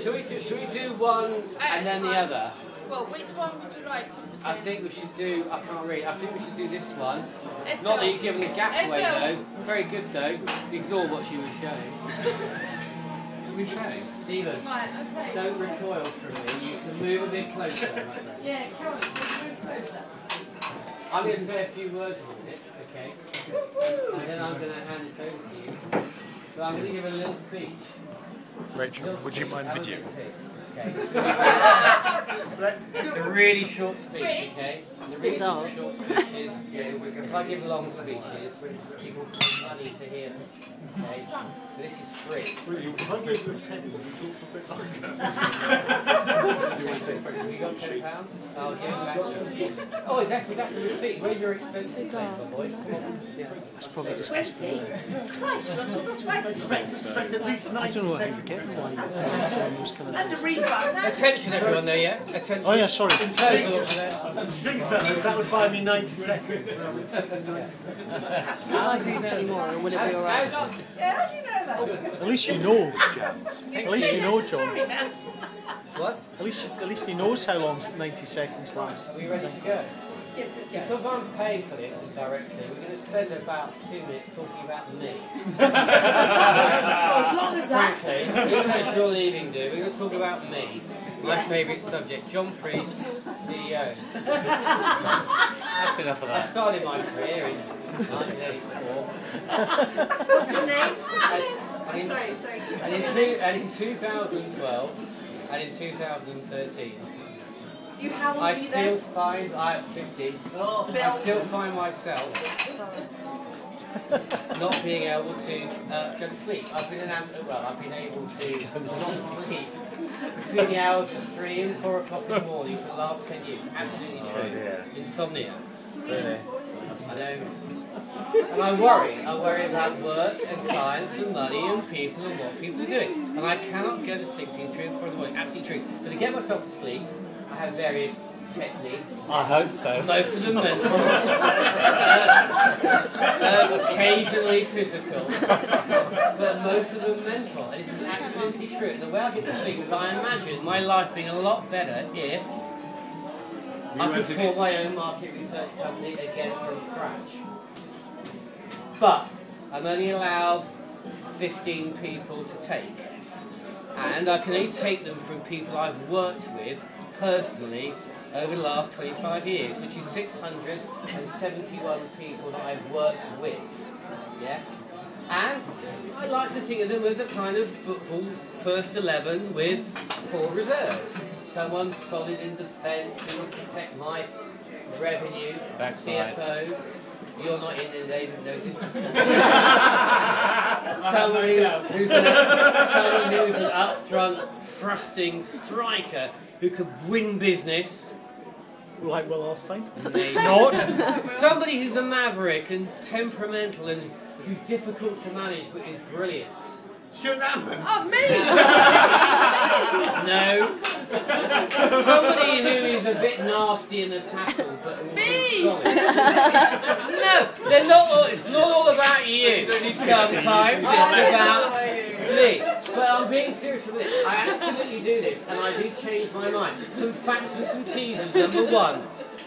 Should we do one and then the other? Well, which one would you like to present? I think we should do, I can't read, I think we should do this one. Let's Not go. that you're giving the gaff away Let's go. though. Very good though. Ignore what she was showing. What are we showing? Stephen, Right, okay. don't recoil from me. You can move a bit closer. Yeah, Karen, move closer. I'm going to say a few words on it, okay? And then I'm going to hand this over to you. So I'm going to give a little speech. Rachel, would you mind video? Okay. It's a really short speech, okay? The reason for short speeches, if I give long speeches, people find money to hear them, okay? So this is free. Really, if I gave you a 10, would you talk a bit longer? Have you got £10? I'll give it back to you. Oh, that's a receipt. Where's your expenses claim, my boy? It's probably just 20. Expect at least 90 I don't know how you get them. And the refund. Attention, everyone, there, yeah? Attention. Oh yeah, sorry. Stringfellows, that would buy me 90 seconds. I'll do that anymore, or will it be alright? Yeah, how do you know that? At least you know, Jan. At least you know, John. What? At least he knows how long 90 seconds lasts. Are we ready to go? Yes, yeah. Because I'm paying for this indirectly, we're going to spend about 2 minutes talking about me. Well, as long as that. Frankly, even as you're leaving, we're going to talk about me, my favourite subject, John Priest, CEO. That's enough of that. I started my career in 1984. What's your name? And in 2012 and in 2013. Do you how old I are you still then? find, I'm 50, Oh, I still find myself not being able to go to sleep. I've been able to not sleep between the hours of 3 and 4 o'clock in the morning for the last 10 years. Absolutely true. Insomnia. Really? I know. And I worry about work and clients and money and people and what people are doing. And I cannot go to sleep between 3 and 4 in the morning. Absolutely true. So to get myself to sleep, I have various techniques. I hope so. Most of them mental. Occasionally physical. But most of them mental. And this is absolutely true. And the way I get to sleep is I imagine my life being a lot better if I could form my own market research company again from scratch. But I'm only allowed 15 people to take. And I can only take them from people I've worked with personally over the last 25 years, which is 671 people that I've worked with. Yeah? And I like to think of them as a kind of football first 11 with 4 reserves. Someone solid in defence who will protect my revenue, CFO. You're not in there, David, no someone who's an up-front, thrusting striker who could win business. Like well last time? Maybe. Not. Somebody who's a maverick and temperamental and who's difficult to manage but is brilliant. Stuart Hammond. Oh, me! No. Somebody who is a bit nasty in the tackle but Me! solid. No, they're not all, it's not all about you. Sometimes it's about me. But I'm being serious with it. I absolutely do this and I do change my mind. Some facts and some teasers. Number 1,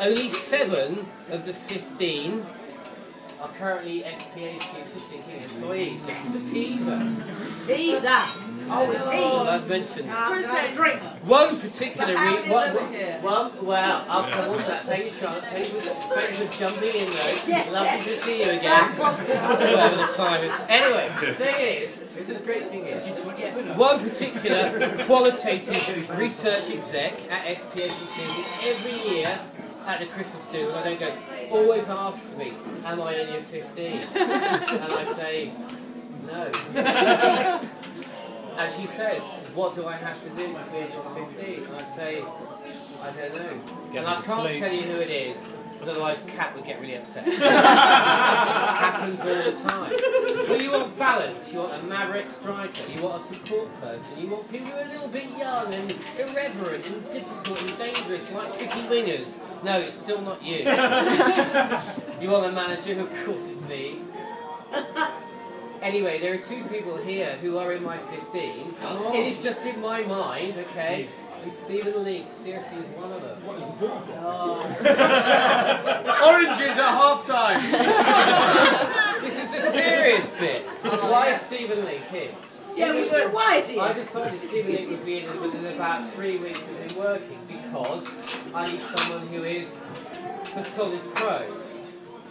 only 7 of the 15 are currently SPA future thinking employees. This is a teaser. Teaser! Oh, a teaser! I've mentioned. Drink. One particular well, I'll come on to that. Thank you, Charlotte. Thanks for jumping in though. Lovely to see you again. Whatever the time is. Anyway, the thing is, this is great thing is, one particular qualitative research exec at SPAGC every year at the Christmas do, and I don't go, always asks me, am I in your 15? And I say, no. And she says, what do I have to do to be in your 15? And I say, I don't know. And I can't tell you who it is, but otherwise Kat would get really upset. It happens all the time. Well, you want balance, you want a maverick striker, you want a support person, you want people who are a little bit young and irreverent and difficult and dangerous, like tricky wingers. No, it's still not you. You want a manager who, of course, is me. Anyway, there are two people here who are in my 15. It is just in my mind, okay? And Stephen Leake, seriously, is one of them. What is the ball? Oranges at half time. This is the serious bit. Why is Stephen Leake here? Yeah, why is he? I decided Stephen Leake would be in within about 3 weeks of him working because I need someone who is the solid pro,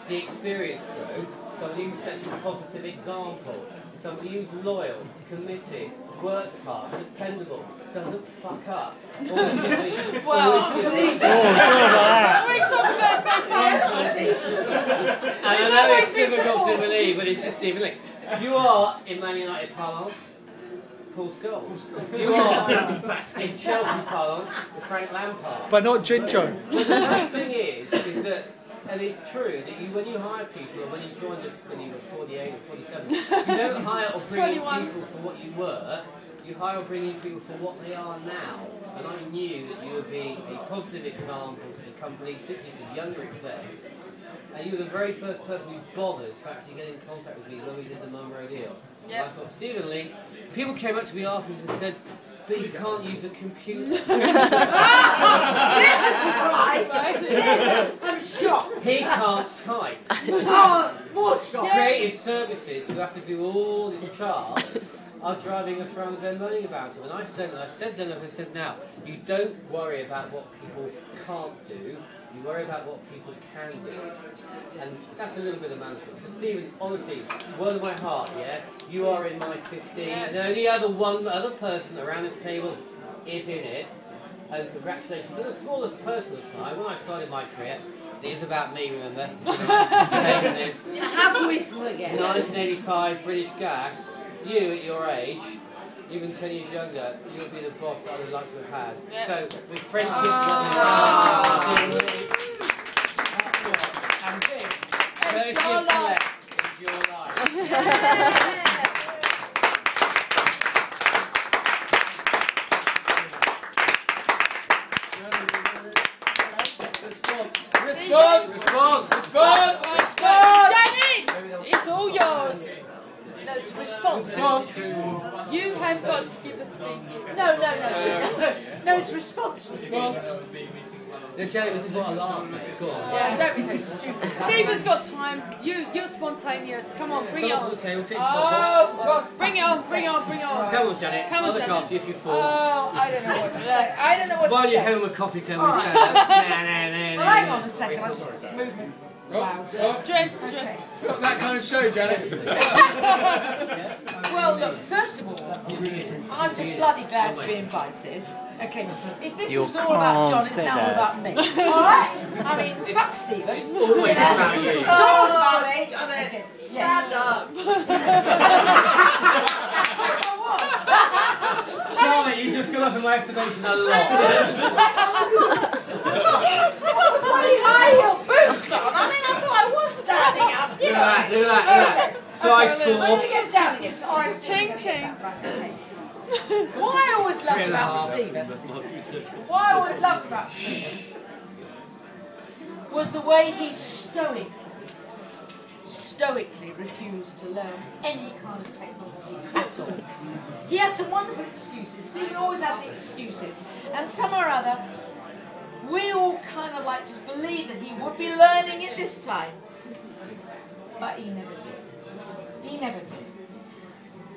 the experienced pro, somebody who sets a positive example, somebody who's loyal, committed, works hard, dependable, doesn't fuck up. Always gives me, Well, always gives me we talking about something And I know it's difficult to believe, but it's just Stephen Leake. You are, in Man United parlance, Paul Scholes. You are, in Chelsea parlance, Frank Lampard. But not Ginger. But the funny thing is that, and it's true, that when you hire people, or when you joined us when you were 48 or 47, you don't hire or bring in 21. people for what you were, you hire or bring in people for what they are now. And I knew that you would be a positive example to the company, particularly to younger execs. And you were the very first person who bothered to actually get in contact with me when we did the Munro deal. Yep. And I thought, Stephen Leake, people came up to me afterwards and said, but you can't use a computer. There's a surprise. I'm shocked. He can't type. Oh, more shocked. Creative services who have to do all these charts are driving us around then learning about them. And I said then, as I said now, you don't worry about what people can't do, you worry about what people can do. And that's a little bit of management. So Stephen, honestly, word of my heart, yeah, you are in my 15, and the only one other person around this table is in it. And congratulations. On the smallest personal side, when I started my career, it is about me, remember? How can we forget? 1985 British Gas, you at your age, even 10 years younger, you would be the boss I would like to have had. Yep. So, with friendship, and this, courtesy of Colette, is your life. Response! Janet, it's all yours. No, it's response. You have got to give a speech. No, it's response. No, Janet, this is what I laugh, mate. Go on. Yeah, don't be so stupid. Stephen's got time. You're spontaneous. Come on, bring it Come on on. to the table, take Oh, top God. Bring it on, bring it on, bring it on. Come on, Janet. Come on, I'll look Janet. after you if you fall. Oh, I don't know what to say. I don't know what While to you're say. home with coffee, tell me to stand up. Well, hang on a second. I'll just move my blouse. Dress. It's not that kind of show, Janet. Well, look, first of all, I'm just bloody glad to be invited. Okay, if this was all about John, it's now all about me. Alright? I mean, fuck Stephen. It's always about you. It's all about me. Okay. Stand up. Charlotte, you just got up in my estimation a lot. I've got the bloody high heel boots on. I mean, I thought I was standing up. Look at that. Size Let me 4. get down again. Alright, Ching, ching. what I always loved about Stephen, what I always loved about Stephen was the way he stoically refused to learn any kind of technology at all. He had some wonderful excuses. Stephen always had the excuses. And somehow or other, we all kind of like just believed that he would be learning it this time. But he never did. He never did.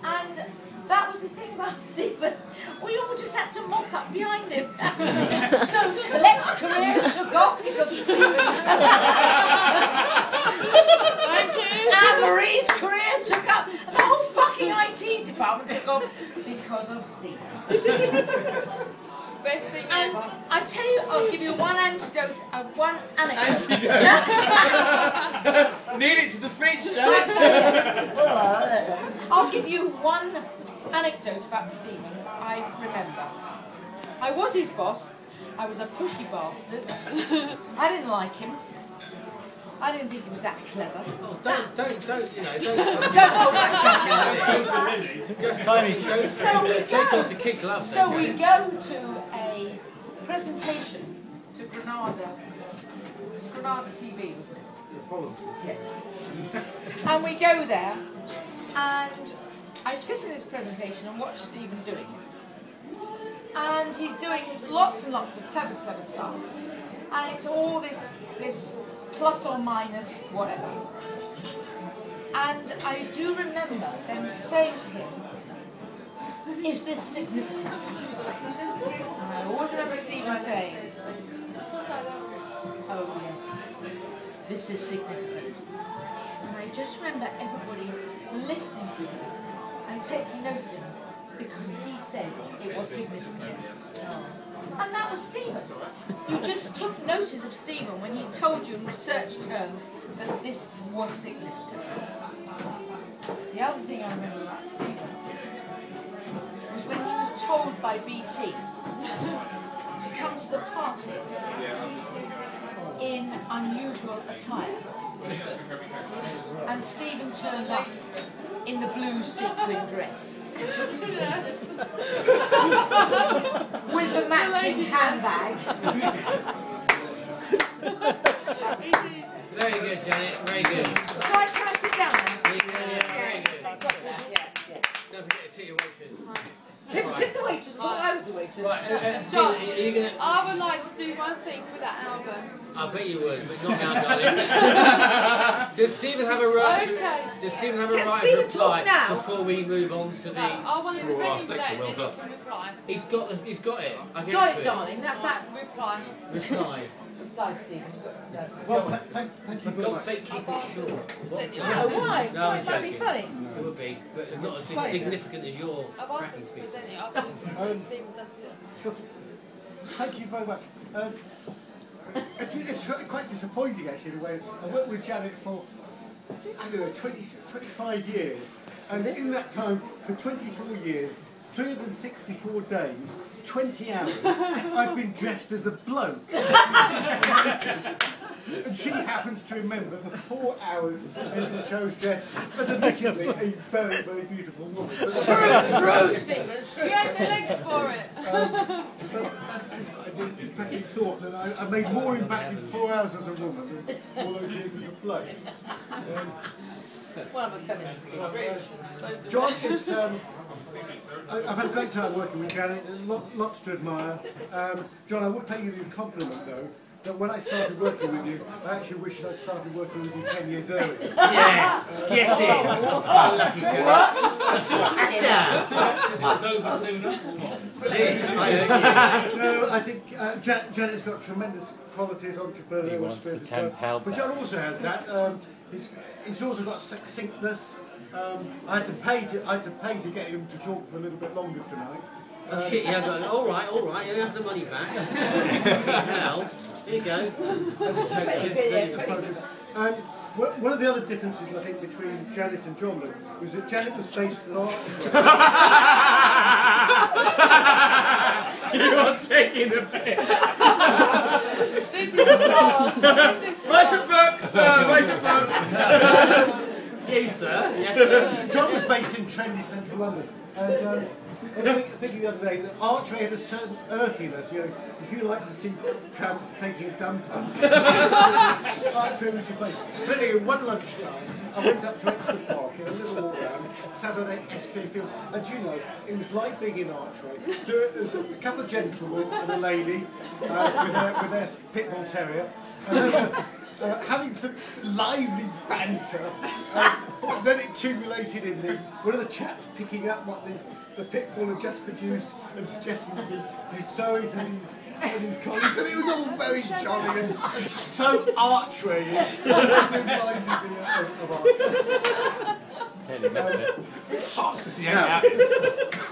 And that was the thing about Stephen. We all just had to mop up behind him. So Colette's career took off because of Stephen. Thank you. Anne-Marie's career took up. And the whole fucking IT department took off because of Stephen. Best thing And ever. I tell you, I'll give you one antidote, one anecdote. Need it to the speech, Janet. I'll give you one anecdote about Stephen I remember. I was his boss. I was a pushy bastard. I didn't like him. I didn't think he was that clever. Oh, don't, you know, don't. Just Tiny. take off the kid gloves. So we go to a presentation to Granada. It was Granada TV, wasn't it? Yeah. And we go there, And I sit in this presentation and watch Stephen doing it. And he's doing lots and lots of clever stuff. And it's all this plus or minus whatever. And I do remember them saying to him, "Is this significant?" And I always remember Stephen saying, "Oh yes, this is significant." And I just remember everybody listening to him and taking notice of him because he said it was significant. And that was Stephen. You just took notice of Stephen when he told you in research terms that this was significant. The other thing I remember about Stephen was when he was told by BT to come to the party in unusual attire. And Stephen turned up in the blue sequin dress. With the matching handbag. Very good, Janet. Very good. So can I sit down now? Very good. Yeah. Don't forget to tip your waitress. Tip the waitress. I thought I was the waitress. Right, So, are you gonna? I would like to do one thing with that album. I bet you would, but not now, darling. Does Stephen have a right to? Okay. Does Stephen have a Can right Stephen to reply talk now? before we move on to No, the? I want to present him with that and then he can reply. He's got it. I give Got to it, him. darling. That's that. Reply. Reply. Reply, Stephen. Well, thank you For very God's much. sake, keep it short. Send you Oh, out. why? No, Why I'm is that be joking. funny? It would be, but not as Fine. significant as your I've asked him cracking to speech. present it. I think Stephen does it. Thank you very much. It's quite disappointing actually in a way. I worked with Janet for, I don't know, 25 years. And in that time, for 24 years, 364 days, 20 hours, I've been dressed as a bloke. And she happens to remember the 4 hours in Joe's dress as admittedly a very, very beautiful woman. True, Stephen. It's true. You had the legs for it. But that is quite a depressing thought that I made more impact in 4 hours as a woman than all those years as a bloke. Well, I'm a feminist. John, it's, I've had a great time working with Janet, lots to admire. John, I would pay you the compliment though, that when I started working with you, I actually wish I'd started working with you 10 years earlier. Yes, get it. Oh, lucky Janet. It's over sooner. So I think Janet's got tremendous qualities, entrepreneurial spirit, but John also has that. He's also got succinctness. I had to pay to get him to talk for a little bit longer tonight. Oh shit, yeah, but all right, you have the money back. Hell, here you go. One of the other differences I think between Janet and John was that Janet was based in art. You are taking the piss. This is class. This is Write a book, sir. Write a book. Yes, sir. Yes, sir. John was based in trendy central London. And I was thinking the other day that Archway had a certain earthiness. You know, if you like to see tramps taking a dump on, Archway was your place. Clearly, in one lunchtime, I went up to Exeter Park in a little walk around, sat on SP Fields, and do you know, it was like being in Archway. There was a couple of gentlemen and a lady with their pit bull terrier, and they were having some lively banter. Then it accumulated in one of the chaps picking up what the pit bull had just produced and suggesting that you throw it at his colleagues, and it was all very jolly and so Archway-ish. It reminded me of Archway.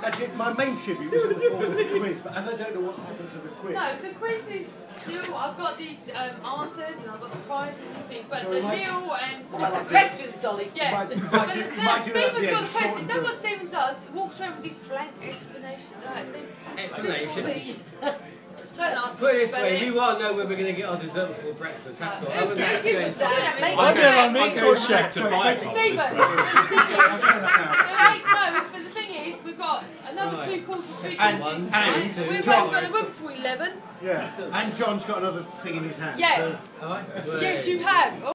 Actually, my main tribute was in the form of the quiz, but as I don't know what's happened to the quiz. No, the quiz is still, I've got the answers and I've got the prize and everything, but the meal and... The questions, Dolly. Yeah, Might but do that at the Stephen's got end, the short question. and Then what good. Stephen does, he walks around with this blank explanation. Explanation. Don't ask Put it me this to way, spell we it. want to know when we're going to get our dessert before breakfast. That's all. Other than that, Who gives a it's damn? I'm going to make a check to buy some. Stephen, the thing is, I'll try that now. no, but the thing is, we've got another Right. 2 courses of food. And- One, Right? two, We've John. only got the room till 11. Yeah, and John's got another thing in his hand. Yeah. So all right. Yes, you have.